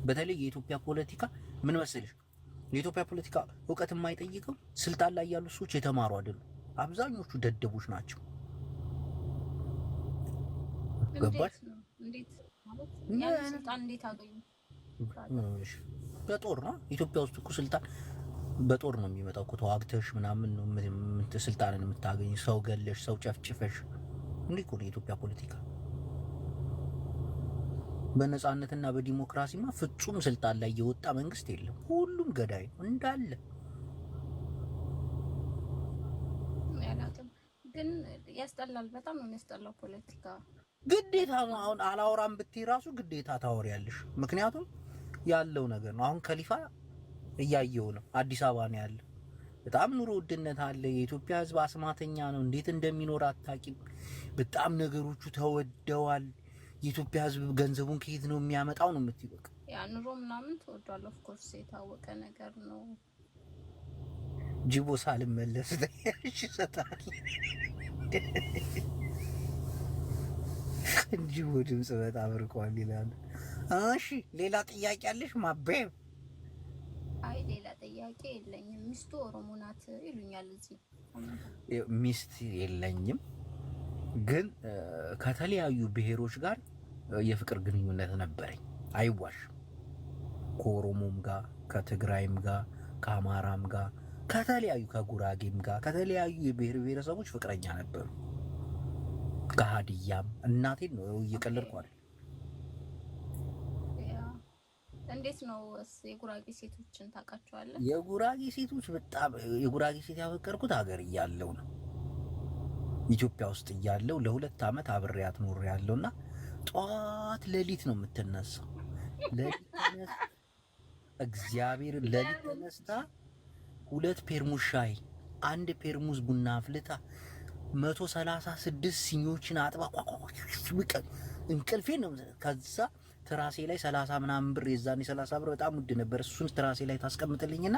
በተለይ የኢትዮጵያ ፖለቲካ ምን መሰለሽ፣ የኢትዮጵያ ፖለቲካ እውቀት የማይጠይቀው ስልጣን ላይ ያሉ ሰዎች የተማሩ አይደሉም። አብዛኞቹ ደደቦች ናቸው። ገባሽ? እንዴት ማለት ያን ስልጣን እንዴት አገኙ? በጦር ነው። ኢትዮጵያ ውስጥ እኮ ስልጣን በጦር ነው የሚመጣው እኮ። ተዋግተሽ ምናምን ነው ስልጣንን የምታገኝ። ሰው ገለሽ፣ ሰው ጨፍጭፈሽ። እንዴ እኮ ነው የኢትዮጵያ ፖለቲካ። በነጻነትና በዲሞክራሲማ ፍጹም ስልጣን ላይ የወጣ መንግስት የለም። ሁሉም ገዳይ ነው እንዳለ። ግን ያስጠላል። በጣም ነው የሚያስጠላው ፖለቲካ። ግዴታ ነው። አሁን አላወራም ብትይ ራሱ ግዴታ ታወሪያለሽ። ምክንያቱም ያለው ነገር ነው። አሁን ከሊፋ እያየው ነው። አዲስ አበባ ነው ያለው። በጣም ኑሮ ውድነት አለ። የኢትዮጵያ ሕዝብ አስማተኛ ነው። እንዴት እንደሚኖር አታውቂም። በጣም ነገሮቹ ተወደዋል። የኢትዮጵያ ሕዝብ ገንዘቡን ከየት ነው የሚያመጣው ነው የምትይው። ያ ኑሮ ምናምን ተወዷል። ኦፍ ኮርስ የታወቀ ነገር ነው። ጅቦ ሳልመለስ እሺ ሰጣል ጅቦ ድምጽ በጣም ርቋል ይላል። እሺ ሌላ ጥያቄ አለሽ ማቤብ? አይ ሌላ ጥያቄ የለኝም። ሚስቱ ኦሮሞ ናት ይሉኛል እዚህ። ሚስት የለኝም፣ ግን ከተለያዩ ብሔሮች ጋር የፍቅር ግንኙነት ነበረኝ። አይዋሽም። ከኦሮሞም ጋር፣ ከትግራይም ጋር፣ ከአማራም ጋር፣ ከተለያዩ ከጉራጌም ጋር ከተለያዩ የብሔር ብሔረሰቦች ፍቅረኛ ነበሩ። ከሀዲያም እናቴን ነው እየቀለድኩ አይደል? እንዴት ነው የጉራጌ ሴቶችን ታውቃቸዋለህ? የጉራጌ ሴቶች በጣም የጉራጌ ሴት ያፈቀርኩት ሀገር እያለሁ ነው። ኢትዮጵያ ውስጥ እያለሁ ለሁለት ዓመት አብሬያት ኖሬያለሁና ጧት ሌሊት ነው የምትነሳው። ሌሊት እግዚአብሔር ሌሊት ተነስታ 2 ፔርሙዝ ሻይ፣ 1 ፔርሙዝ ቡና አፍልታ 136 ሲኒዎችን አጥባ እንቅልፌን ነው። ከዛ ትራሴ ላይ 30 ምናምን ብር፣ የዛኔ 30 ብር በጣም ውድ ነበር። እሱን ትራሴ ላይ ታስቀምጥልኝና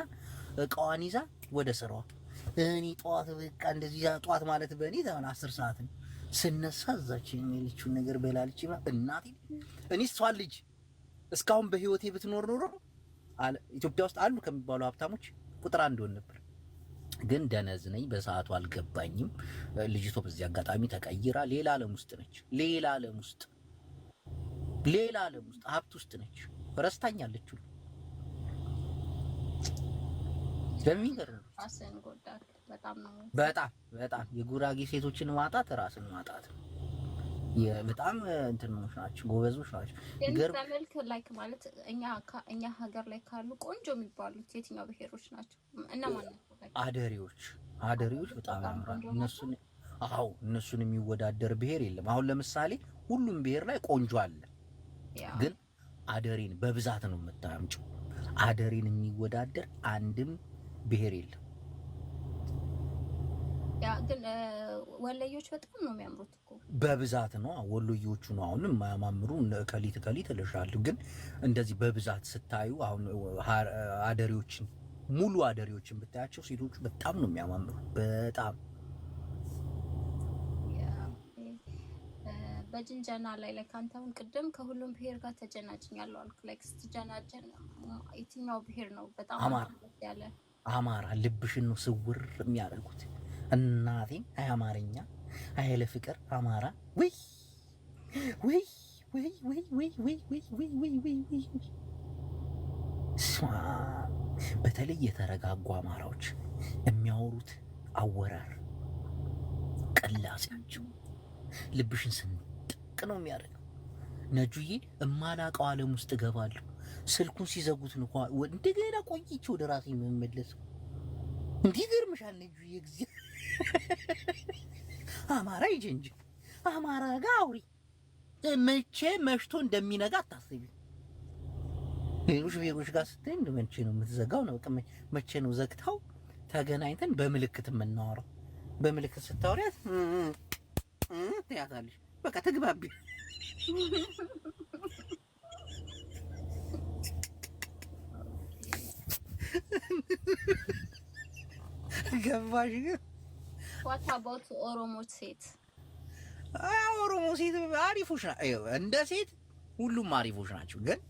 እቃዋን ይዛ ወደ ስራዋ። እኔ ጧት በቃ እንደዚህ ጧት ማለት በእኔ 10 ሰዓት ነው ስነሳ እዛች የሚልችውን ነገር በላልች እናቴ። እኔ እሷን ልጅ እስካሁን በህይወቴ ብትኖር ኖሮ ኢትዮጵያ ውስጥ አሉ ከሚባሉ ሀብታሞች ቁጥር 1 ሆን ነበር። ግን ደነዝ ነኝ፣ በሰዓቱ አልገባኝም። ልጅቷ በዚህ አጋጣሚ ተቀይራ ሌላ ዓለም ውስጥ ነች። ሌላ ዓለም ውስጥ ሀብት ውስጥ ነች። ረስታኛለች ሁሉ። ለሚገርም ራስን ጎዳት። በጣም የጉራጌ ሴቶችን ማጣት ራስን ማጣት ነው። በጣም እንትኖች ናቸው፣ ጎበዞች ናቸው። መልክ ላይክ ማለት እኛ ሀገር ላይ ካሉ ቆንጆ የሚባሉት የትኛው ብሔሮች ናቸው? እነማን ናቸው? አደሬዎች በጣም ያምራሉ። እነሱን የሚወዳደር ብሔር የለም። አሁን ለምሳሌ ሁሉም ብሔር ላይ ቆንጆ አለ፣ ግን አደሬን በብዛት ነው የምታምጪው። አደሬን የሚወዳደር አንድም ብሔር የለም። ያ ግን ወሎዮች በጣም ነው የሚያምሩት እኮ በብዛት ነው። ወሎዮቹ ነው አሁን የማያማምሩ ከሊት እልሻለሁ። ግን እንደዚህ በብዛት ስታዩ አሁን አደሬዎችን ሙሉ አደሬዎችን ብታያቸው ሴቶቹ በጣም ነው የሚያማምሩ። በጣም በጅንጀና ላይ ካንተ አሁን ቅድም ከሁሉም ብሔር ጋር ተጀናጅኛለሁ አልኩ። ላይክ ስትጀናጀን የትኛው ብሔር ነው በጣም ያለ? አማራ ልብሽን ነው ስውር የሚያደርጉት። እናቴን አይ አማርኛ አይ ለፍቅር አማራ ወይ ወይ ወይ ወይ ወይ ወይ ወይ ወይ ወይ ወይ ወይ በተለይ የተረጋጉ አማራዎች የሚያወሩት አወራር ቅላጼያቸው ልብሽን ስንጥቅ ነው የሚያደርገው። ነጁዬ እማላቀው ዓለም ውስጥ እገባለሁ። ስልኩን ሲዘጉት ነው እንደገና ቆይቼ ወደ ራሴ የምመለሰው። እንዲገርምሻል ነጁዬ ጊዜ አማራ ይጀንጅ አማራ ጋር አውሪ። መቼ መሽቶ እንደሚነጋ አታስቢ። ሌሎች ብሔሮች ጋር ስትይ መቼ ነው የምትዘጋው ነው? መቼ ነው ዘግታው ተገናኝተን በምልክት የምናወራው? በምልክት ስታወሪያት ትያታለሽ። በቃ ተግባቢ። ገባሽ? ግን what about ኦሮሞ ሴት? ኦሮሞ ሴት አሪፎች ናቸው። እንደ ሴት ሁሉም አሪፎች ናቸው። ግን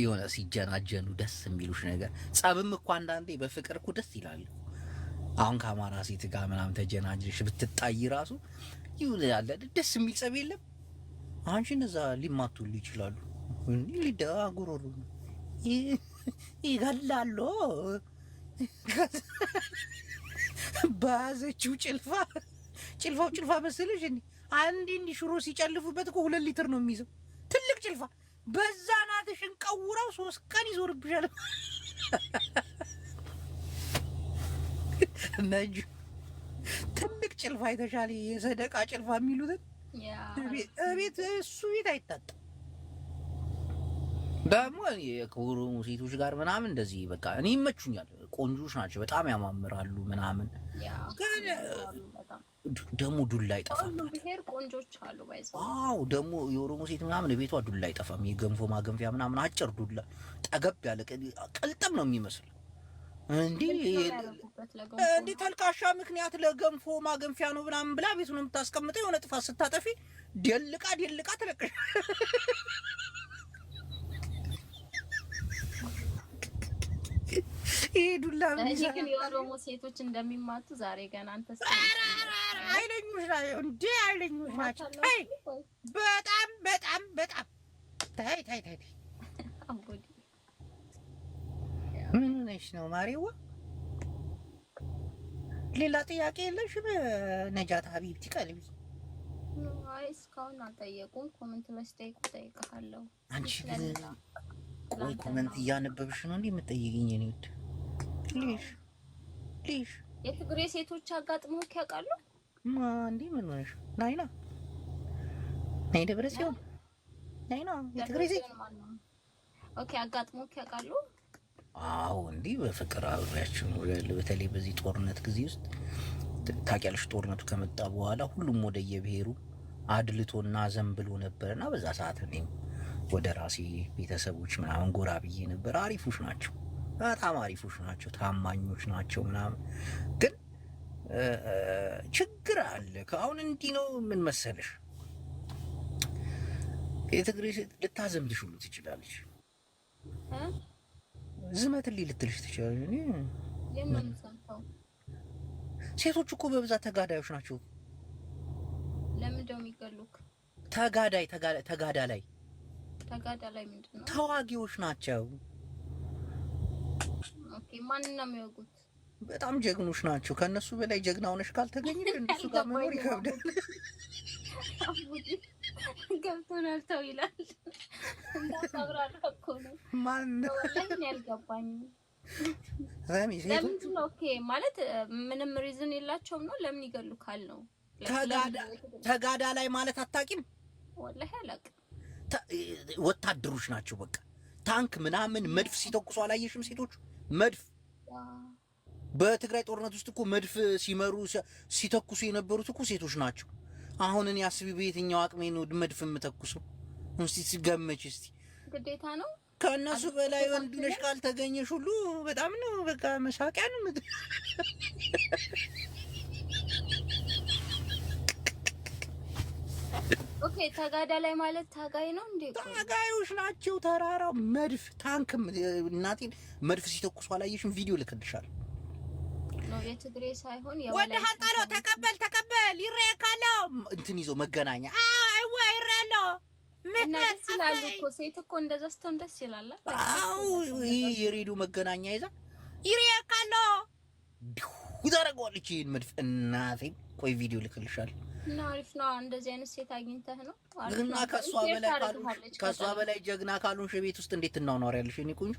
የሆነ ሲጀናጀኑ ደስ የሚሉሽ ነገር። ጸብም እኮ አንዳንዴ በፍቅር እኮ ደስ ይላል። አሁን ከአማራ ሴት ጋር ምናምን ተጀናጅሽ ብትጣይ ራሱ ይሁን ያለ ደስ የሚል ጸብ የለም። አንቺ እነዛ ሊማቱሉ ይችላሉ፣ ሊደጋጉሩ ይገላሉ። በያዘችው ጭልፋ መሰለሽ እንዴ? አንዴ እንዲህ ሽሮ ሲጨልፉበት እኮ 2 ሊትር ነው የሚይዘው ትልቅ ጭልፋ። በዛ ናትሽን ቀውራው 3 ቀን ይዞርብሻል። ነጁ ትልቅ ጭልፋ የተሻለ የሰደቃ ጭልፋ የሚሉትን ቤት እሱ ቤት አይታጣም። ደግሞ ከኦሮሞ ሴቶች ጋር ምናምን እንደዚህ በቃ እኔ ይመቹኛል። ቆንጆች ናቸው፣ በጣም ያማምራሉ ምናምን። ደግሞ ዱላ አይጠፋም። አዎ ደግሞ የኦሮሞ ሴት ምናምን ቤቷ ዱላ አይጠፋም። የገንፎ ማገንፊያ ምናምን አጭር ዱላ ጠገብ ያለ ቀልጥም ነው የሚመስል። እንዲህ ተልካሻ ምክንያት ለገንፎ ማገንፊያ ነው ምናምን ብላ ቤቱን የምታስቀምጠው የሆነ ጥፋት ስታጠፊ ደልቃ ትለቀሽ። ይሄ ዱላ ግን የኦሮሞ ሴቶች እንደሚማቱ ዛሬ ገና አንተ አይለኞች ናቸው እንዴ? አይለኞች ናቸው። በጣም ታይ ምን ነሽ ነው ማሪዋ? ሌላ ጥያቄ የለሽም? ነጃት ሀቢብቲ ቀልቢ። አይ እስካሁን አልጠየቁም። ኮሜንት ላይ እጠይቅሃለሁ። አንቺ ግን ቆይ ኮሜንት እያነበብሽ ነው እንዴ የምትጠይቅኝ? እኔ ወድ ሊሽ የትግሬ ሴቶች አጋጥመው ያውቃሉ? እንዴ ምን ሆነሽ? ናይና ናይ ደብረ ሲሆን ናይና የትግሬ ሴት ኦኬ አጋጥመው ያውቃሉ? አዎ እንዲህ በፍቅር አብሬያቸው ነው ያለው። በተለይ በዚህ ጦርነት ጊዜ ውስጥ ታውቂያለሽ፣ ጦርነቱ ከመጣ በኋላ ሁሉም ወደ የብሔሩ አድልቶና ዘንብሎ ነበርና በዛ ሰዓት እኔም ወደ ራሴ ቤተሰቦች ምናምን ጎራ ብዬ ነበር። አሪፎች ናቸው፣ በጣም አሪፎች ናቸው፣ ታማኞች ናቸው ምናምን። ግን ችግር አለ። ከአሁን እንዲህ ነው ምን መሰለሽ፣ የትግሬ ሴት ልታዘምትሽ ሁሉ ትችላለች። ዝመትልኝ ልትልሽ ትችላለች። እኔ ሴቶች እኮ በብዛት ተጋዳዮች ናቸው። ለምን ደው የሚገሉክ? ተጋዳ ላይ ምንድን ነው? ተዋጊዎች ናቸው። ኦኬ ማንን ነው የሚወጉት? በጣም ጀግኖች ናቸው። ከነሱ በላይ ጀግና ሆነሽ ካልተገኘሽ እነሱ ጋር መኖር ይከብዳል። ገብቶናል ተው ይላል። እንዳታብራራ እኮ ነው። ማን ነው ያልገባኝ? ሴቶች ኦኬ ማለት ምንም ሪዝን የላቸውም ነው። ለምን ይገሉካል ነው? ተጋዳ ላይ ማለት አታውቂም? ወላሂ አላውቅም። ወታደሮች ናቸው። በቃ ታንክ ምናምን መድፍ ሲተኩሱ አላየሽም? ሴቶቹ መድፍ በትግራይ ጦርነት ውስጥ እኮ መድፍ ሲመሩ ሲተኩሱ የነበሩት እኮ ሴቶች ናቸው። አሁን እኔ አስቢ በየትኛው አቅሜ ነው መድፍ የምተኩሰው? እስቲ ሲገመች እስቲ ግዴታ ነው። ከእነሱ በላይ ወንድ ነሽ ካልተገኘሽ ሁሉ በጣም ነው በቃ መሳቂያ ነው። ኦኬ ተጋዳ ላይ ማለት ታጋይ ነው እንዴ? ታጋዮች ናቸው። ተራራው መድፍ ታንክ እናቴን መድፍ ሲተኩሱ አላየሽም? ቪዲዮ ልክልሻለሁ። ነው የትግሬ ሳይሆን ወደ ሀንጣሎ ተቀበል ይሬካለው እንትን ይዞ መገናኛ ወይ ይሬሎ ምክንያት ስላሉ እኮ ሴት እኮ እንደዛ ስትሆን ደስ ይላል። አው የሬዲዮ መገናኛ ይዛ ይሬካለው ይዛረጋለች ይሄን መድፍ እናቴ። ቆይ ቪዲዮ ልክልሻለሁ። እና አሪፍ ነው። እንደዚህ አይነት ሴት አግኝተህ ነው እና ከሷ በላይ ጀግና ካሉንሽ ቤት ውስጥ እንዴት እናውናሪያለሽ? እኔ ቆንጆ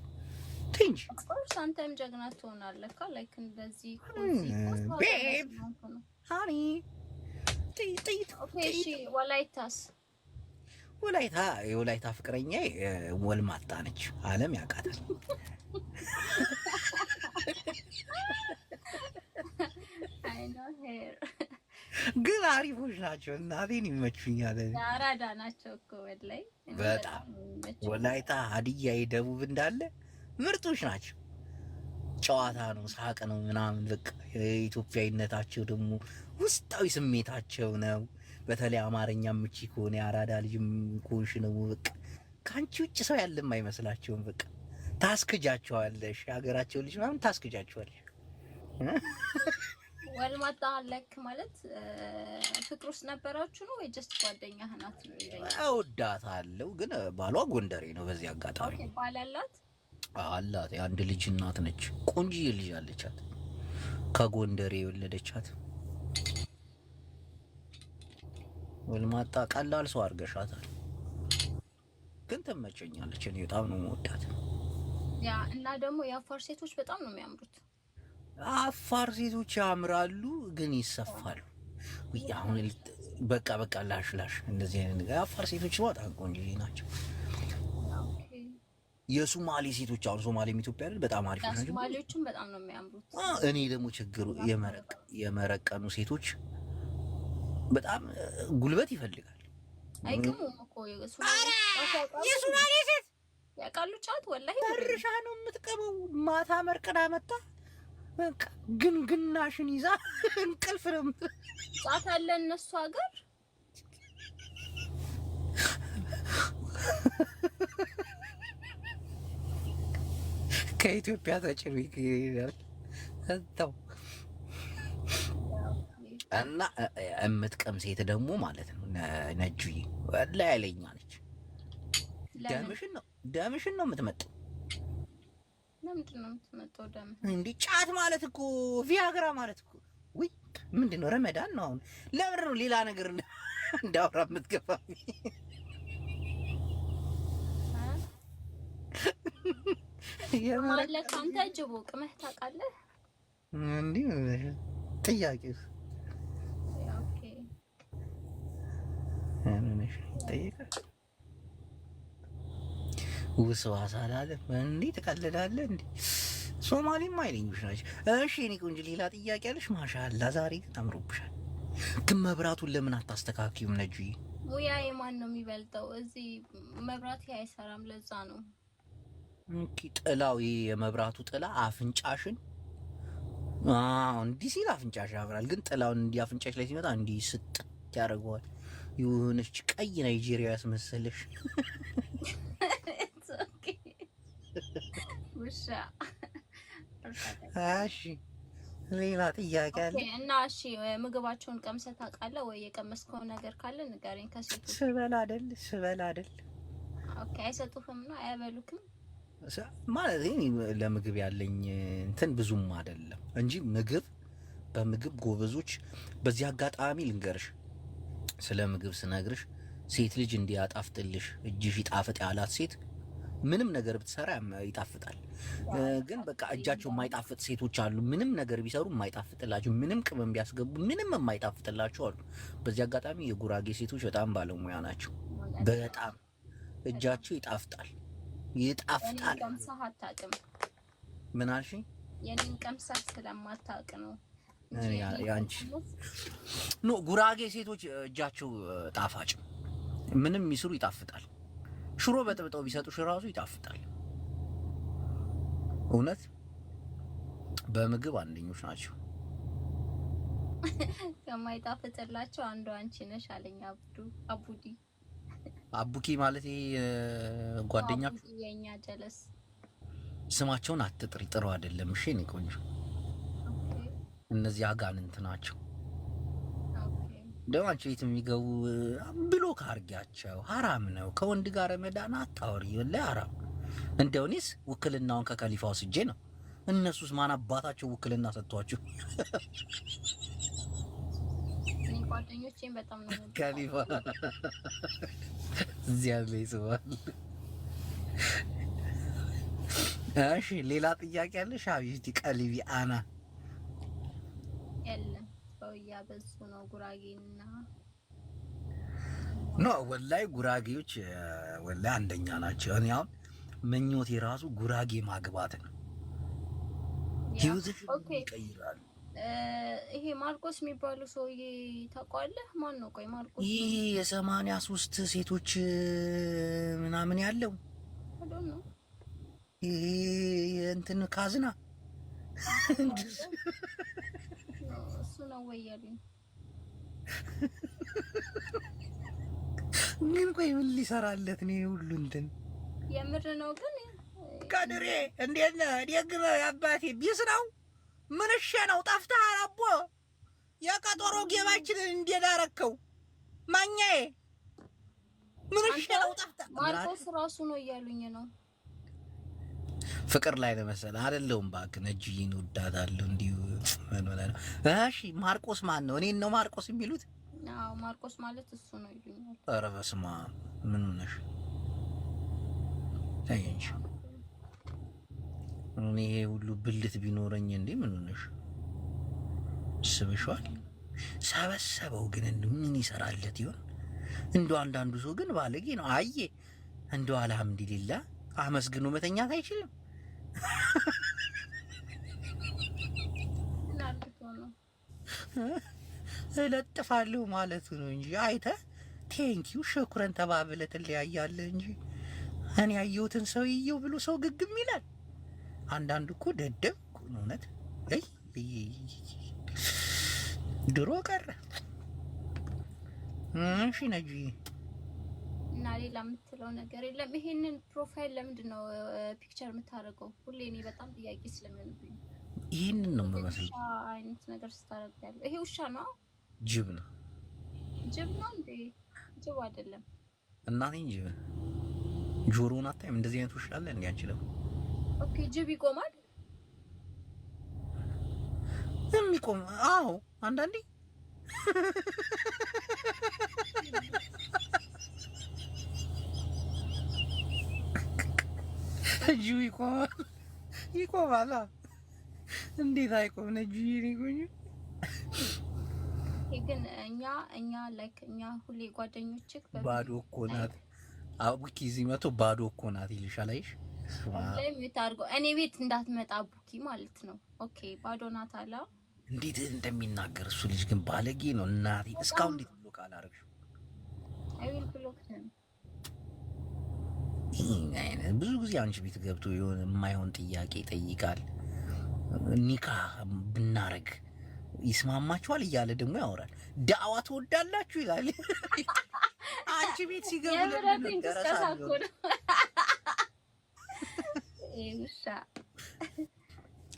ትንሽ ኦፍኮርስ አንተም ጀግና ትሆናለህ። ላይክ እንደዚህ ሃኒ እሺ ወላይታስ? የወላይታ ፍቅረኛ ወልማጣ ነች። ዓለም ያውቃታል። ግን አሪፎች ናቸው። እናቴን ይመቹኛል። አራዳ ናቸው እኮ ወላይ በጣም ወላይታ፣ ሀዲያ፣ የደቡብ እንዳለ ምርጦች ናቸው። ጨዋታ ነው፣ ሳቅ ነው ምናምን በቃ የኢትዮጵያዊነታቸው ደግሞ ውስጣዊ ስሜታቸው ነው። በተለይ አማርኛ ምቺ ከሆነ የአራዳ ልጅም ኮንሽ ነው በቃ ከአንቺ ውጭ ሰው ያለም አይመስላቸውም። በቃ ታስክጃቸዋለሽ፣ ሀገራቸው ልጅ ምናምን ታስክጃቸዋለሽ። ወልማጣ ለክ ማለት ፍቅር ውስጥ ነበራችሁ ነው ወይ ጀስት ጓደኛህ ናት ነው ይለኛል። እወዳታለሁ ግን ባሏ ጎንደሬ ነው። በዚህ አጋጣሚ ኦኬ። ባል አላት? አላት። የአንድ ልጅ እናት ነች። ቆንጆዬ ልጅ አለቻት፣ ከጎንደሬ የወለደቻት። ወልማጣ ቀላል ሰው አድርገሻታል፣ ግን ትመቸኛለች። እኔ በጣም ነው የምወዳት። ያ እና ደግሞ የአፋር ሴቶች በጣም ነው የሚያምሩት። አፋር ሴቶች ያምራሉ ግን ይሰፋሉ። አሁን በቃ ላሽ እንደዚህ አይነት ነገር አፋር ሴቶች በጣም ቆንጆ ናቸው። የሶማሌ ሴቶች አሁን ሶማሌም ኢትዮጵያ አይደል በጣም አሪፍ ናቸው። ሶማሌዎችም በጣም ነው የሚያምሩት። እኔ ደግሞ ችግሩ የመረቀኑ ሴቶች በጣም ጉልበት ይፈልጋል። አይቅሙም እኮ የሶማሌ ሴት ያቃሉ ጫት ወላሂ በርሻ ነው የምትቀመው። ማታ መርቅና መጣ በቃ ግናሽን ይዛ እንቅልፍ ነው። ጫት አለ እነሱ ሀገር። ከኢትዮጵያ ተጭሪ ይላል እንታው እና እምትቀም ሴት ደግሞ ማለት ነው ነጁዬ ወላሂ ያለኛለች። ደምሽን ነው የምትመጣው። ለምንድን ነው የምትመጣው? ደም እንዴ ጫት ማለት እኮ ቪያግራ ማለት እኮ ወይ ምንድን ነው? ረመዳን ነው አሁን። ለምን ነው ሌላ ነገር እንዳወራ የምትገፋ? ማለት አንተ ጅቦ ቅመህ ታውቃለህ? እንዴ ጥያቄው ኦኬ እኔ ጠይቀህ ውስዋስ አላለም እንዴ? ትቀልዳለህ እንዴ? ሶማሌም አይለኝሽ ናቸው። እሺ እኔ ቆንጆ ሌላ ጥያቄ አለሽ? ማሻአላ ዛሬ ግን አምሮብሻል። ግን መብራቱን ለምን አታስተካክዩም ነጁዬ? ሙያ የማን ነው የሚበልጠው? እዚህ መብራት አይሰራም፣ ለዛ ነው። ኦኬ ጥላው የመብራቱ ጥላ አፍንጫሽን እንዲህ ሲል አፍንጫሽ ያበራል። ግን ጥላውን እንዲህ አፍንጫሽ ላይ ሲመጣ እንዲህ ስጥ ያደርገዋል። የሆነች ቀይ ናይጄሪያ ያስመሰለሽ ውሻ። እሺ ሌላ ጥያቄ አለ? እና እሺ ምግባቸውን ቀምሰህ ታውቃለህ ወይ? የቀመስከው ነገር ካለ ንገረኝ። ከሴቶች ስበላ አይደል? ኦኬ አይሰጡህም ነው? አያበሉክም ማለት ለምግብ ያለኝ እንትን ብዙም አይደለም እንጂ በምግብ ጎበዞች። በዚህ አጋጣሚ ልንገርሽ፣ ስለ ምግብ ስነግርሽ ሴት ልጅ እንዲያጣፍጥልሽ እጅሽ ይጣፍጥ ያላት ሴት ምንም ነገር ብትሰራ ይጣፍጣል። ግን በቃ እጃቸው የማይጣፍጥ ሴቶች አሉ። ምንም ነገር ቢሰሩ የማይጣፍጥላቸው፣ ምንም ቅመም ቢያስገቡ ምንም የማይጣፍጥላቸው አሉ። በዚህ አጋጣሚ የጉራጌ ሴቶች በጣም ባለሙያ ናቸው። በጣም እጃቸው ይጣፍጣል። ቀምሰህ አታውቅም? ምን አልሽኝ? የኔን ቀምሰህ ስለማታውቅ ነው። ያንቺ ጉራጌ ሴቶች እጃቸው ጣፋጭ፣ ምንም ይስሩ ይጣፍጣል። ሽሮ በጥብጠው ቢሰጡሽ ራሱ ይጣፍጣል። እውነት በምግብ አንደኞች ናቸው። ከማይጣፍጥላቸው አንዱ አንቺ ነሽ አለኝ አቡኪ ማለት ጓደኛችሁ የኛ ጀለስ። ስማቸውን አትጥሪ፣ ጥሩ አይደለም። እሺ እኔ ቆንጆ፣ እነዚህ አጋንንት ናቸው። ደማቸው የት የሚገቡ ብሎክ አድርጊያቸው። ሐራም ነው። ከወንድ ጋር ረመዳን አታወሪ፣ ወላሂ ሐራም። እንደውኔስ ውክልናውን ከከሊፋው ስጄ ነው። እነሱስ ማን አባታቸው ውክልና ሰጥቷቸው? እኔ ጓደኞቼን በጣም ነው ከሊፋ እዚያ ላይ ይስባል። እሺ ሌላ ጥያቄ አለሽ? አብይቲ ቀልቢ አና የለም በዙ ነው ጉራጌና ወላሂ ጉራጌዎች ወላሂ አንደኛ ናቸው። እኔ አሁን ምኞቴ ራሱ ጉራጌ ማግባት ነው። ህይወትሽ ይቀይራል። ይሄ ማርቆስ የሚባሉ ሰውዬ ታውቀዋለህ? ማን ነው? ቆይ ማርቆስ ይሄ የ83 ሴቶች ምናምን ያለው ነው። ይሄ እንትን ካዝና እሱ ነው ወይ ያሉኝ? ግን ቆይ ምን ሊሰራለት ነው ሁሉ እንትን የምር ነው ግን ቀድሬ እንዴት ነህ? ደግመ አባቴ ቢስ ነው ምን እሺ ነው ጠፍተሃል አቦ የቀጠሮ ጌባችንን እንዴት አረከው ማኛዬ ምን እሺ ነው ጠፍተህ ማርቆስ ራሱ ነው እያሉኝ ነው ፍቅር ላይ ለመሰለህ አይደለም እባክህ ነጅይን ወዳታለሁ እንዲሁ ምን ሆነ ነው እሺ ማርቆስ ማን ነው እኔን ነው ማርቆስ የሚሉት አዎ ማርቆስ ማለት እሱ ነው ይሉኛል ኧረ በስመ አብ ምን ሆነሽ ታየኝ እኔ ሁሉ ብልት ቢኖረኝ እንዴ ምን ሆነሽ ስብሽዋል ሰበሰበው ግን ምን ይሰራለት ይሆን እንደው አንዳንዱ ሰው ግን ባለጌ ነው አየ እንደው አልሐምዱሊላህ አመስግኖ መተኛት አይችልም እለጥፋለሁ ማለቱ ነው እንጂ አይተህ ቴንኪው ሸኩረን ተባብለህ ትለያያለህ እንጂ እኔ ያየሁትን ሰው ይየው ብሎ ሰው ግግም ይላል አንዳንዱ እኮ ደደብ እውነት አይ ድሮ ቀረ እሺ ነጂ እና ሌላ የምትለው ነገር የለም ይሄንን ፕሮፋይል ለምንድን ነው ፒክቸር የምታደርገው ሁሌ እኔ በጣም ጥያቄ ስለሚሆንብኝ ይሄንን ነው የምመስለው አይነት ነገር ስታደርግ ያለው ይሄ ውሻ ነው ጅብ ነው እንዴ ጅብ አይደለም እናቴ ጅብ ጆሮውን አታይም እንደዚህ አይነት ውሻ አለ እንዴ አንቺ ደግሞ ኦኬ ጅብ ይቆማል የሚቆም አዎ አንዳንዴ ጅብ ይቆማል እንዴት አይቆም ነጅ ይሪጉኝ ግን እኛ ላይክ እኛ ሁሌ ጓደኞችክ ባዶ እኮ ናት አቡኪ እዚህ መቶ ባዶ እኮ ናት ይልሻል አይሽ ለሚታርጎ እኔ ቤት እንዳትመጣ አቡኪ ማለት ነው ኦኬ ባዶ ናት አላ እንዴት እንደሚናገር እሱ ልጅ ግን ባለጌ ነው እናቴ እስካሁን እንዴት ብሎ ቃል አረግሽው አይ ዊል ብሎክ them ብዙ ጊዜ አንቺ ቤት ገብቶ የሆነ የማይሆን ጥያቄ ይጠይቃል ኒካ ብናረግ ይስማማችኋል እያለ ደግሞ ያወራል ዳዋ ትወዳላችሁ ይላል አንቺ ቤት ሲገቡ ለደረሳችሁ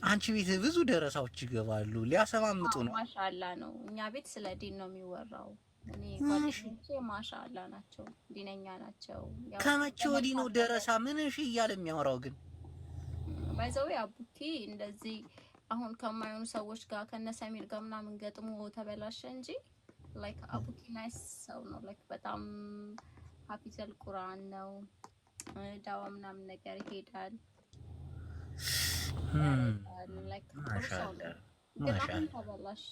አንቺ ቤት ብዙ ደረሳዎች ይገባሉ ሊያሰማምጡ ነው ማሻአላ ነው እኛ ቤት ስለ ዲን ነው የሚወራው እኔ ጓደኞቼ ማሻአላ ናቸው ዲነኛ ናቸው ከመቼ ወዲህ ነው ደረሳ ምን እሺ እያለ የሚያወራው ግን ባይዘው አቡኪ እንደዚህ አሁን ከማይሆኑ ሰዎች ጋር ከነሰሚር ጋር ምናምን ገጥሞ ተበላሸ እንጂ ላይክ አቡኪ ናይስ ሰው ነው ላይክ በጣም ሀፊዘል ቁርአን ነው ዳዋ ምናምን ነገር ይሄዳል ላይክ ማሻአላ ተበላሸ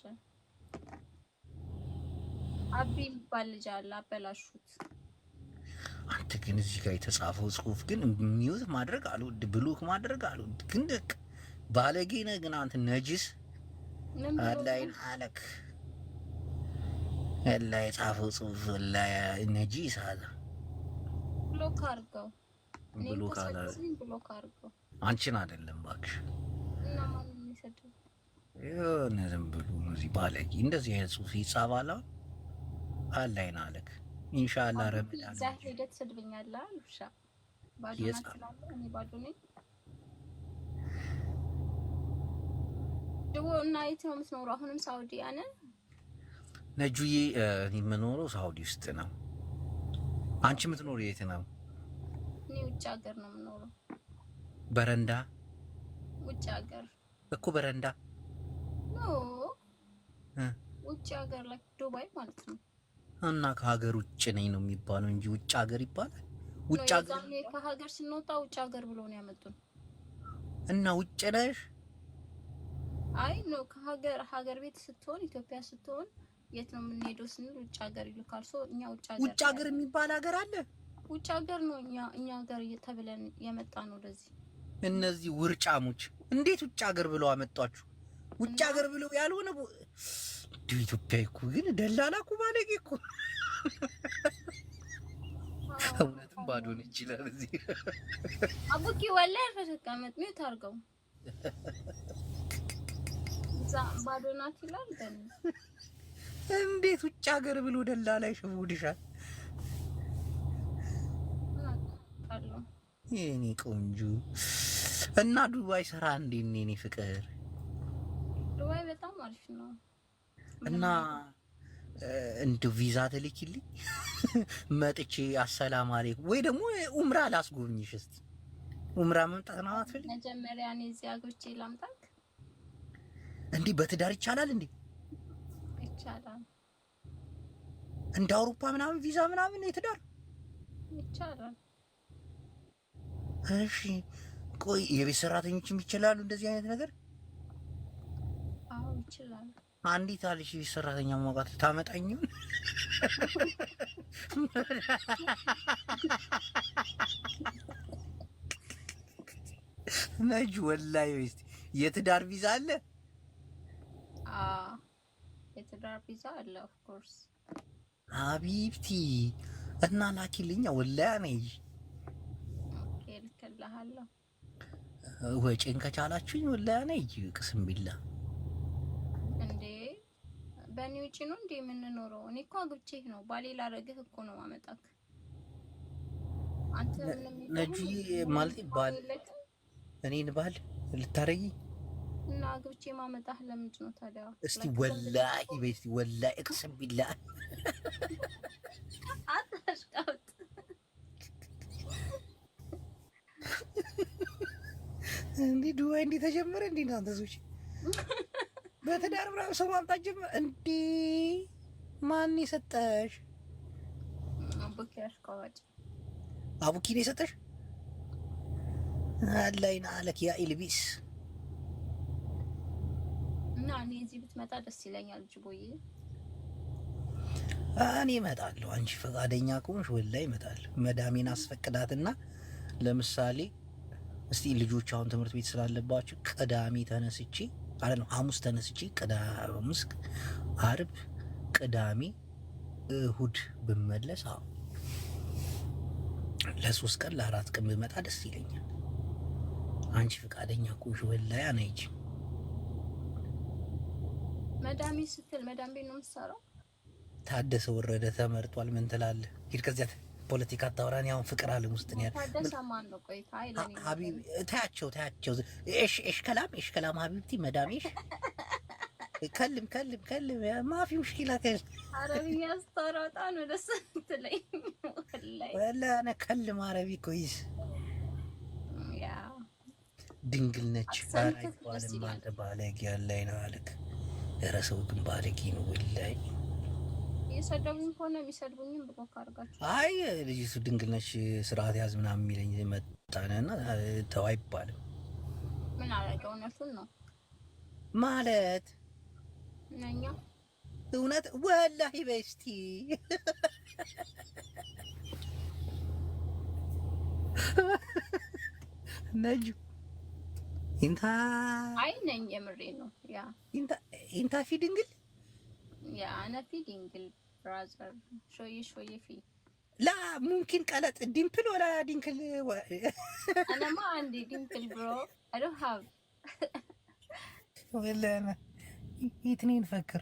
አቢ ባልጃላ አበላሹት አንተ ግን እዚህ ጋር የተጻፈው ጽሁፍ ግን ሚውት ማድረግ አልወድ ብሎክ ማድረግ አልወድ ግን ደክ ባለጌ ነህ ግን አንተ ነጂስ አላይን አለክ ላይ የጻፈው ጽሁፍ ላይ ነጂስ አለ ብሎክ አድርገው ብሎክ አድርገው አንቺን አይደለም እባክሽ እና ማን ይሰደው የሆነ ዝም ብሎ እዚህ ባለጌ እንደዚህ አይነት ጽሁፍ ይጻፋል አላይን አለክ ኢንሻአላህ ረመዳን ዛሬ ሄደት ሰድብኛላ ልብሻ ባዶ ናት እኔ ባዶ ነኝ ደው እና የት ነው የምትኖረው አሁንም ሳውዲ አነ ነጁዬ እኔ የምኖረው ሳውዲ ውስጥ ነው አንቺ የምትኖረው የት ነው እኔ ውጭ ሀገር ነው የምኖረው በረንዳ ውጭ ሀገር እኮ በረንዳ ኖ ውጭ ሀገር ላይ ዱባይ ማለት ነው እና ከሀገር ውጭ ነኝ ነው የሚባለው እንጂ ውጭ ሀገር ይባላል ውጭ ሀገር ከሀገር ስንወጣ ውጭ ሀገር ብሎ ነው ያመጡን እና ውጭ ነሽ አይ ነው ከሀገር ቤት ስትሆን ኢትዮጵያ ስትሆን የት ነው የምንሄደው ስንል ውጭ ሀገር ይልካል ሶ እኛ ውጭ ሀገር የሚባል ሀገር አለ ውጭ ሀገር ነው እኛ ሀገር ተብለን የመጣ ነው ወደዚህ እነዚህ ውርጫሞች እንዴት ውጭ ሀገር ብለው አመጣችሁ ውጭ ሀገር ብለው ያልሆነ ኢትዮጵያ እኮ ግን ደላላ እኮ ባለጌ እኮ እውነትም ባዶ ነው ይችላል እዚህ አቡኪ ወላሂ ተቀመጥ ነው ታርገው ባዶ ናት ይላል ግን እንዴት ውጭ ሀገር ብሎ ደላላ ይሸውድሻል የኔ ቆንጆ እና ዱባይ ስራ እንዴት ነው የኔ ፍቅር? ዱባይ በጣም አሪፍ ነው። እና እንደው ቪዛ ትልኪልኝ መጥቼ አሰላም አለይኩም ወይ ደግሞ ኡምራ ላስጎብኝሽ። እስቲ ኡምራ መምጣት ነው አትፈልግ? መጀመሪያ እኔ እዚህ አግብቼ ላምጣት። እንዴ በትዳር ይቻላል እንዴ? ይቻላል። እንደ አውሮፓ ምናምን ቪዛ ምናምን የትዳር ይቻላል። እሺ ቆይ የቤት ሰራተኞችም ይችላሉ እንደዚህ አይነት ነገር? አዎ ይችላል። አንዲት አለሽ የቤት ሰራተኛ ማውቃት ታመጣኝ ይሁን ነጅ ወላሂ ወይስ የትዳር ቪዛ አለ? የትዳር ቪዛ አለ ኦፍ ኮርስ ሀቢብቲ እና ላኪልኛ ወላሂ ነኝ። ኦኬ ልክልሃለሁ። ወጪን ከቻላችሁኝ ወላሂ ነኝ። ቅስም ቢላ እንዴ በእኔ ውጪ ነው እንዴ የምንኖረው? እኔ እኮ አግብቼህ ነው ባሌ ላረግህ እኮ ነው ማመጣክ። አንተ ነጂ ማለት ባል እኔን ባል ልታረጊ እና አግብቼ ማመጣህ ለምንድን ነው ታዲያ? እስቲ ወላሂ በስቲ ወላሂ እቅስም ቢላ አታሽቃውጥ። እንዴ ዱባይ እንዴ ተጀመረ እንዴ? እናንተ ሰዎች በትዳር ምናምን ሰው ማምጣት ጀመረ እንዴ? ማን የሰጠሽ? አቡኪ አሽቃዋጭ። አቡኪ ነው የሰጠሽ? አላይና አለክ ያ ኢልቢስ እና እኔ እዚህ ብትመጣ ደስ ይለኛል ጅቦዬ። እኔ እመጣለሁ። አንቺ ፈቃደኛ ከሆንሽ ወላሂ እመጣለሁ። መዳሜን አስፈቅዳትና ለምሳሌ እስቲ ልጆች አሁን ትምህርት ቤት ስላለባቸው ቅዳሜ ተነስቼ አለ ነው ሐሙስ ተነስቼ ሐሙስ፣ ዓርብ፣ ቅዳሜ፣ እሁድ ብመለስ አዎ ለ3 ቀን ለ4 ቀን ብመጣ ደስ ይለኛል። አንቺ ፈቃደኛ ከሆንሽ ወላሂ አነይጂ። መዳሜ ስትል መዳም ቤት ነው የምትሰራው? ታደሰ ወረደ ተመርጧል። ምን ትላለህ? ሂድ ከዚያ ፖለቲካ አታወራን። ያው ፍቅር አለም ውስጥ ነው ያለ ታደሰ ማን ነው? ቆይታ አይለኝ ሀቢብ ታያቸው እሽ ከላም ሀቢብቲ መዳሜሽ ከልም ማፊ ሙሽኪላ ከል አረብኛ ስታወራ ነው ደስ ትለኝ ወላሂ እኔ ከልም አረቢ ኮይስ ያ ድንግል ነች። አራይቷልም አንተ ባለጌ ያለኝ ነው አለክ። ረሰው ግን ባለጌ ነው ወላሂ። የሰደቡኝ ሆነ የሚሰድቡኝም ብሎክ አድርጋችሁ። አይ ልጅቱ ድንግል ነች ስርዓት ያዝ ምናምን የሚለኝ መጣነና ተው አይባልም። ምን አደረገው? እውነቱን ነው ማለት ነኛ እውነት ወላሂ በስቲ ነጁ ኢንታ አይ ነኝ የምሬ ነው። ያ ኢንታ ፊ ድንግል ያ አና ፊ ድንግል ብራዘር ሾዬ ፊ ላ ሙምኪን ቀለጥ ዲምፕል ወላ ዲንክል አናማ አንዲ ዲምፕል ብሮ አይ ዶንት ሃቭ ወላሂ ይትኔን ፈክር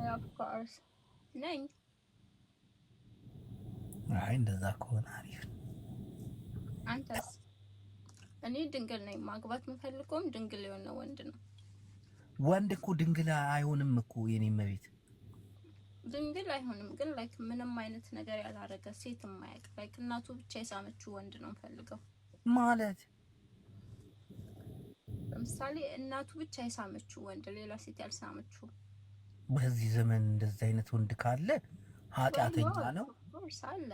ኦፍ ኮርስ ነኝ። አይ እንደዛ ከሆነ አሪፍ። አንተስ? እኔ ድንግል ነኝ። ማግባት የምፈልገውም ድንግል የሆነ ወንድ ነው። ወንድ እኮ ድንግል አይሆንም እኮ የኔ መቤት ድንግል አይሆንም፣ ግን ላይክ ምንም አይነት ነገር ያላረገ ሴት የማያውቅ ላይክ እናቱ ብቻ የሳመችው ወንድ ነው የምፈልገው። ማለት ለምሳሌ እናቱ ብቻ የሳመችው ወንድ፣ ሌላ ሴት ያልሳመችው። በዚህ ዘመን እንደዚህ አይነት ወንድ ካለ ኃጢአተኛ ነው። አለ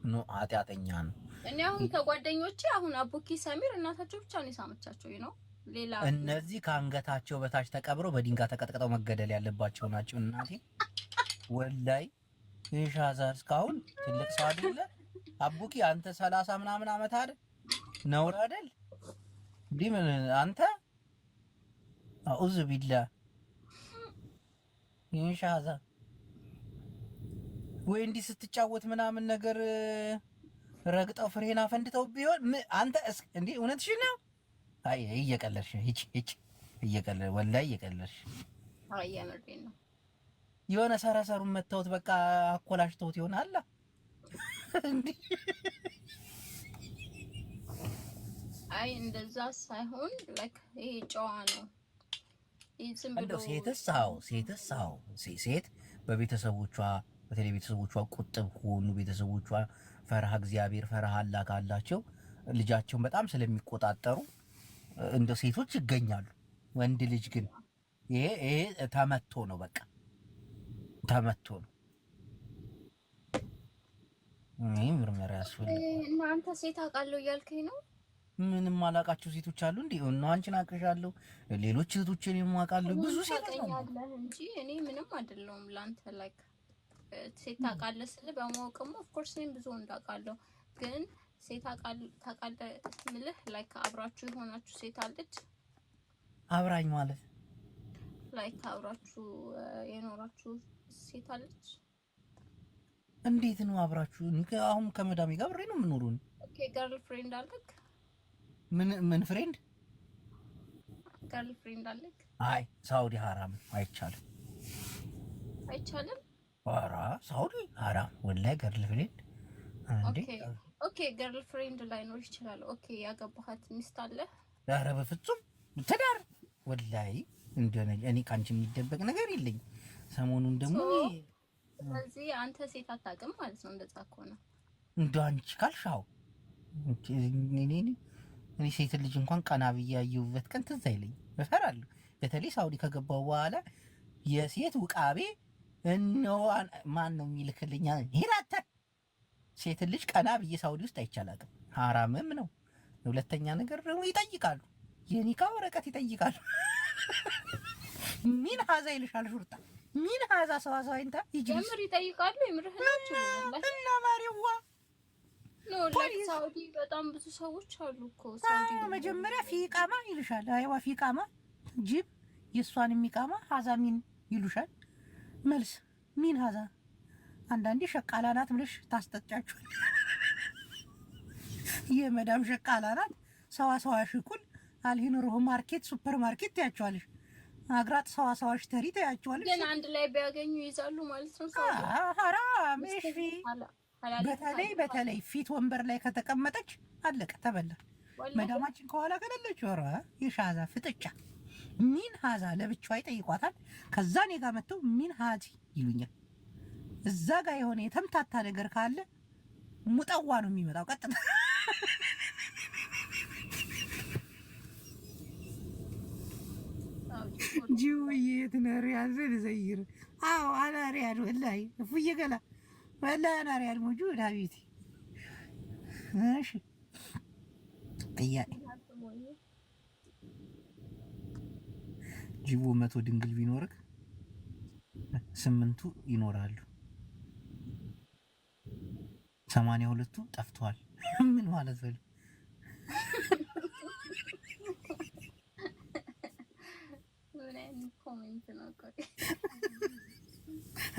ኖ ኃጢአተኛ ነው። እኔ አሁን ከጓደኞቼ አሁን አቡኪ ሰሚር እናታቸው ብቻ ነው የሳመቻቸው ነው። ሌላ እነዚህ ከአንገታቸው በታች ተቀብረው በድንጋይ ተቀጥቅጠው መገደል ያለባቸው ናቸው። እናቴ ወላይ ኢንሻአላህ እስካሁን ትልቅ ሰው አይደለ አቡኪ አንተ 30 ምናምን አመት አይደል ነውር አይደል ዲምን አንተ አኡዝ ቢላ ኢንሻአላህ ወይ እንዲህ ስትጫወት ምናምን ነገር ረግጠው ፍሬና ፈንድተው ቢሆን አንተ እንዴ እውነትሽን ነው? አይ እየቀለድሽ እቺ እየቀለድ ወላይ እየቀለድሽ። አይ የምሬን ነው። የሆነ ሰረሰሩን መተውት በቃ አኮላሽተውት ይሆናል እንዴ አይ እንደዛ ሳይሆን ላይክ ይሄ ጨዋ ነው። ይሄ ዝም ብሎ እንደው ሴትስ ሴት በቤተሰቦቿ በተለይ ቤተሰቦቿ ቁጥብ ከሆኑ ቤተሰቦቿ ፈርሃ እግዚአብሔር ፈርሃ አላህ ካላቸው ልጃቸውን በጣም ስለሚቆጣጠሩ እንደ ሴቶች ይገኛሉ። ወንድ ልጅ ግን ይሄ ተመቶ ነው፣ በቃ ተመቶ ነው። ይሄ ምርመራ ያስፈልጋል። እናንተ ሴት አውቃለሁ እያልከኝ ነው? ምንም አላውቃቸው ሴቶች አሉ እንዴ? እና አንቺን አውቅሻለሁ፣ ሌሎች ሴቶችን የማውቃለሁ ብዙ ሴቶች ነው እንጂ እኔ ምንም አይደለሁም ላንተ ላይክ ሴት ታውቃለህ ስል በማወቅም ኦፍ ኮርስ እኔም ብዙ እንዳውቃለሁ። ግን ሴት ታውቃለህ ምልህ ላይክ አብራችሁ የሆናችሁ ሴት አለች? አብራኝ ማለት ላይክ አብራችሁ የኖራችሁ ሴት አለች? እንዴት ነው አብራችሁ? አሁን ከመዳሜ ጋር አብሬ ነው የምኖረው። ኦኬ ገርል ፍሬንድ አለክ? ምን ፍሬንድ? ገርል ፍሬንድ አለክ? አይ ሳውዲ ሐራም አይቻልም። አይቻልም? ኧረ ሳውዲ ሐራም ወላሂ ገርል ፍሬንድ እንዴ? ኦኬ ገርል ፍሬንድ ላይኖር ይችላል። ኦኬ ያገባሃት ሚስት አለ? ኧረ በፍጹም ትዳር ወላሂ እንደኔ እኔ ካንቺ የሚደበቅ ነገር የለኝም። ሰሞኑን ደግሞ ስለዚህ አንተ ሴት አታውቅም ማለት ነው። እንደዛ ከሆነ እንደው አንቺ ካልሻው እኔ ሴት ልጅ እንኳን ቀና ብዬ ያየሁበት ቀን ትዝ አይለኝም። እፈራለሁ። በተለይ ሳውዲ ከገባው በኋላ የሴት ውቃቤ እነው ማን ነው የሚልክልኛ? ሂራተ ሴት ልጅ ቀና ብዬ ሳውዲ ውስጥ አይቻላቅም። ሐራምም ነው። ሁለተኛ ነገር ደግሞ ይጠይቃሉ፣ የኒካ ወረቀት ይጠይቃሉ። ምን ሀዛ ይልሻል ሹርጣ ምን ሀዛ ሰዋሰው አይንታ ይጀምር ይጠይቃሉ። ይምርህናችሁ እና ማሪዋ ነው ላይክ ሳውዲ በጣም ብዙ ሰዎች አሉ እኮ ሳውዲ። መጀመሪያ ፊቃማ ይልሻል። አይዋ ፊቃማ ጂብ የሷን የሚቃማ ሀዛ ሚን ይሉሻል። መልስ ሚን ሀዛ አንዳንዴ ሸቃላ ናት ብለሽ ታስጠጫችሁ። የመዳም ሸቃላ ናት ሰዋሰዋሽ እኩል አልሂኑሩህ ማርኬት ሱፐር ማርኬት ያያቸዋለሽ። አግራት ሰዋሰዋሽ ተሪ ታያቸዋለሽ። ግን አንድ ላይ ቢያገኙ ይይዛሉ ማለት ነው። ሳውዲ ሐራም እሺ። በተለይ ፊት ወንበር ላይ ከተቀመጠች አለቀ ተበላ። መዳማችን ከኋላ ከሌለች ወራ የሻዛ ፍጥጫ ሚን ሀዛ ለብቻዋ ይጠይቋታል። ከዛ እኔ ጋር መጥተው ሚን ሀዚ ይሉኛል። እዛ ጋር የሆነ የተምታታ ነገር ካለ ሙጠዋ ነው የሚመጣው ቀጥታ። ጂውዬት ነው ሪያል ዘይር አዎ አና ሪያል ወላሂ እፉዬ ገላ ወላሂ አና ሪያል موجود حبيبتي እሺ ጥያቄ ጅቡ 100 ድንግል ቢኖርክ 8ቱ ይኖራሉ፣ 82ቱ ጠፍቷል። ምን ማለት ነው?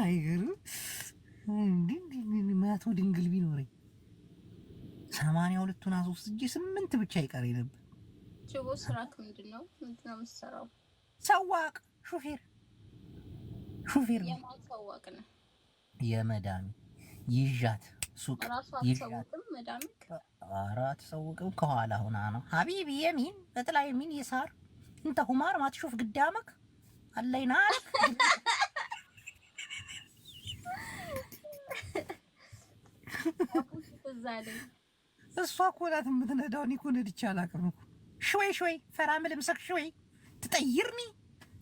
አይገርም እንዴ? 100 ድንግል ቢኖረኝ 82ቱን አስወስጄ 8 ብቻ ይቀረኝ ነበር። ጅቡ ስራክ ምንድነው? ምንድነው የምትሰራው? ሰዋቅ ሹፌር ነው። ሰዋቅ ነው። የመዳም ይዣት ሱቅ ይዣት መዳምክ አራት ሰውቅም ከኋላ ሆና ነው ሀቢብ የሚን በጥላ የሚን ይሳር እንተ ሁማር ማትሹፍ ግዳመክ አለይና እሷ እኮ ናት የምትነዳው። እኔ እኮ ነድቼ አላውቅም እኮ። ሽወይ ፈራ ምልምሰክ ሽወይ ትጠይርኒ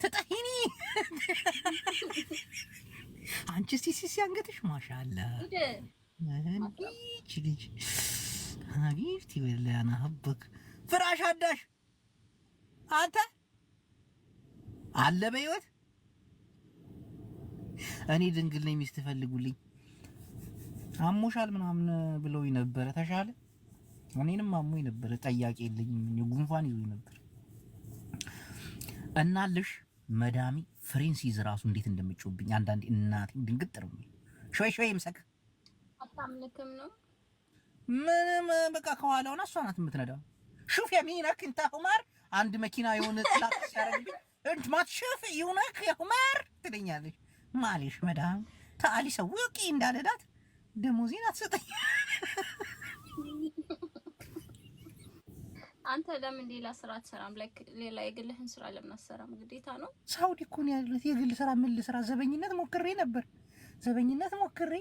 ትጠሂኒ አንቺ ሲሲ አንገትሽ ማሻአላ እንዴ ልጅ ሀቢብቲ ወላሂ አና ሀብክ ፍራሽ አዳሽ አንተ አለ በህይወት። እኔ ድንግል ነኝ ሚስት ፈልጉልኝ አሞሻል ምናምን ብለውኝ ነበረ። ተሻለ? እኔንም አሞኝ ነበረ። ጠያቂ የለኝም ጉንፋን ይዞኝ ነበር። እናልሽ መዳሚ ፍሬንሲዝ ራሱ እንዴት እንደምጮብኝ አንዳንዴ እናቴ ድንግጥ ነው። ሾይ ምሰክ አታምልክም ነው ምንም በቃ ከኋላ ሆና እሷ ናት የምትነዳው። ሹፍ የሚነክ እንተ ሁማር አንድ መኪና የሆነ ጥላት ሲያረግ እንት ማትሹፍ ይሁንክ የሁማር ትለኛለች። ማሊሽ መዳም ታሊ ሰው ወቂ እንዳለዳት ደሞዜን አትሰጠኝ። አንተ ለምን ሌላ ስራ አትሰራም? ላይክ ሌላ የግልህን ስራ ለምን አትሰራም? ግዴታ ነው። ሳውዲ እኮ ነው ያለሁት። የግል ስራ ምን ልስራ? ዘበኝነት ሞክሬ ነበር። ዘበኝነት ሞክሬ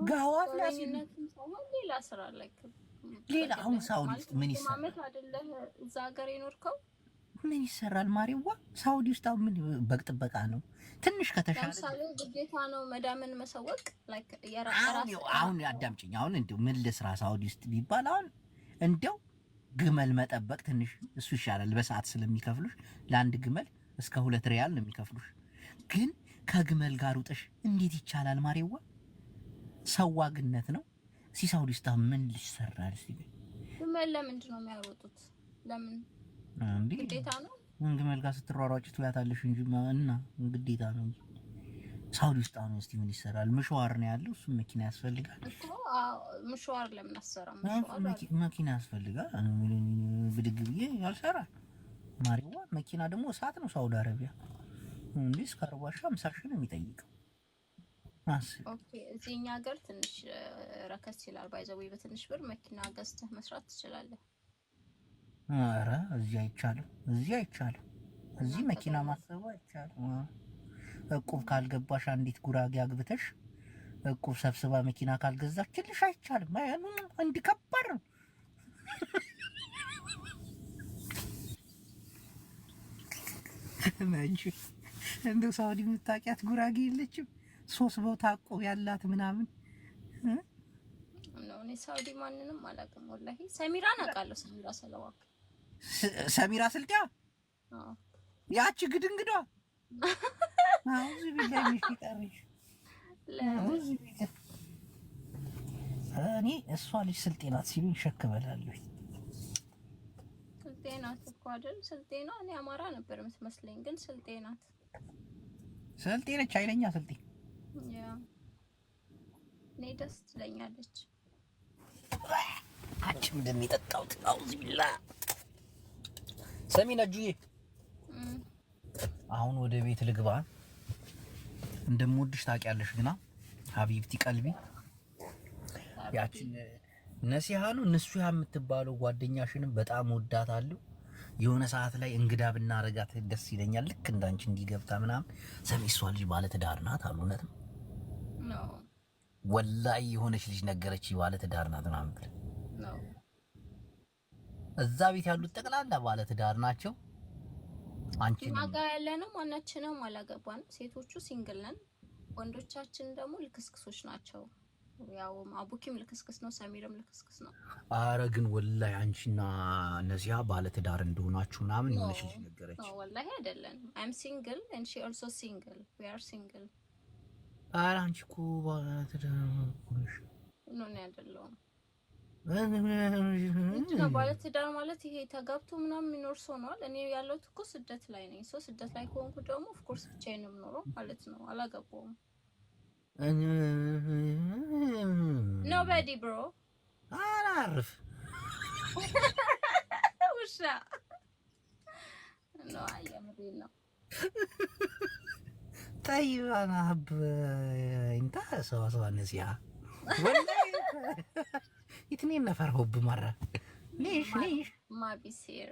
ጋዋት ዘበኝነት ሳይሆን ሌላ ስራ ላይክ ሌላ አሁን ሳውዲ ውስጥ ምን ይሰራል? ማለት አይደለህ እዛ ሀገር የኖርከው ምን ይሰራል? ማሪዋ ሳውዲ ውስጥ አሁን ምን በግ ጥበቃ ነው። ትንሽ ከተሻለ ለምሳሌ ግዴታ ነው መዳምን መሰወቅ ላይክ አሁን አዳምጪኝ። አሁን እንደው ምን ልስራ ሳውዲ ውስጥ ቢባል አሁን እንደው ግመል መጠበቅ ትንሽ እሱ ይሻላል። በሰዓት ስለሚከፍሉሽ ለአንድ ግመል እስከ 2 ሪያል ነው የሚከፍሉሽ። ግን ከግመል ጋር ውጥሽ እንዴት ይቻላል? ማሪዋ ሰዋግነት ነው። ሳውዲ ውስጥ ምን ልሰራል? ግመል ለምንድን ነው የሚያወጡት? ለምን እንዴ ግዴታ ነው? ግመል ጋር ስትሯሯጭ ትያታለሽ እንጂ እና ግዴታ ነው። ሳውዲ ውስጥ አሁን እስቲ ምን ይሰራል? ምሽዋር ነው ያለው። እሱ መኪና ያስፈልጋል እኮ ምሽዋር ለምን አሰራም? መኪና ያስፈልጋል። ብድግ ብዬ ያልሰራ ማሪዋ መኪና ደግሞ እሳት ነው። ሳውዲ አረቢያ እንዴ እስከ 40,000 50,000 ነው የሚጠይቀው። ኦኬ እዚህኛ ሀገር ትንሽ ረከስ ይላል። ባይዘው በትንሽ ብር መኪና ገዝተህ መስራት ትችላለህ። ኧረ እዚህ አይቻልም። እዚህ መኪና ማሰቡ አይቻልም። እቁብ ካልገባሽ አንዲት ጉራጌ አግብተሽ እቁብ ሰብስባ መኪና ካልገዛችልሽ አይቻልም። እንዲህ ከባድ ነው። እንደው ሳውዲ የምታውቂያት ጉራጌ የለችም? 3 ቦታ እቁብ ያላት ምናምን ነው። እኔ ሳውዲ ማንንም አላውቅም ወላሂ። ሰሚራን አውቃለሁ። ሰሚራ ሰለዋክ ሰሚራ ስልጤያ ያቺ ግድንግዷ እኔ እሷ ልጅ ስልጤ ናት ሲሉኝ ሸክ በላለሁ። ስልጤ ናት እኮ አይደል? ስልጤ ነው። እኔ አማራ ነበር የምትመስለኝ፣ ግን ስልጤ ናት። ስልጤ ነች፣ ኃይለኛ ስልጤ። ያ እኔ ደስ ትለኛለች። አንቺ ምንድን ነው የጠጣሁት? አውዚ ቢላ ሰሚ ነጁዬ፣ አሁን ወደ ቤት ልግባ። እንደምወድሽ ታውቂያለሽ ግና ሀቢብቲ ቀልቢ ያችን ነሲሃኑ ነሱሃ የምትባለው ጓደኛሽንም በጣም ወዳታለሁ። የሆነ ሰዓት ላይ እንግዳ ብናረጋት ደስ ይለኛል። ልክ እንዳንቺ እንዲገብታ ምናምን ሰሚ እሷ ልጅ ባለ ትዳር ናት አሉ። እውነት ነው ወላሂ የሆነች ልጅ ነገረች ባለ ትዳር ናት ምናምን ነው። እዛ ቤት ያሉት ጠቅላላ ባለ ትዳር ናቸው። አንቺ ማጋ ያለ ነው ማናችንም አላገባንም። ሴቶቹ ሲንግል ነን፣ ወንዶቻችን ደግሞ ልክስክሶች ናቸው። ያው አቡኪም ልክስክስ ነው፣ ሰሚርም ልክስክስ ነው። አረ ግን ወላሂ አንቺና ነዚያ ባለ ትዳር እንደሆናችሁ ምናምን የሆነች ልጅ ነገረች። ነው ወላሂ አይደለም። I'm single and she also single. We are single. አረ አንቺ እኮ ባለ ትዳር ነሽ ነው አይደለም? ነው ባለ ትዳር ማለት ይሄ ተጋብቶ ምናምን የሚኖር ሰው ነው። እኔ ያለሁት እኮ ስደት ላይ ነኝ። ሶ ስደት ላይ ከሆንኩ ደግሞ ኦፍ ኮርስ ብቻዬን ነው የምኖረው ማለት ነው። አላገባውም። Nobody bro. አላርፍ ውሻ ነው አየምሪ ነው طيب ሀብ እንታ ሰው ነሲያ ወላሂ ኢትኔ ነፈር ሆብ መራ ليش ما بيصير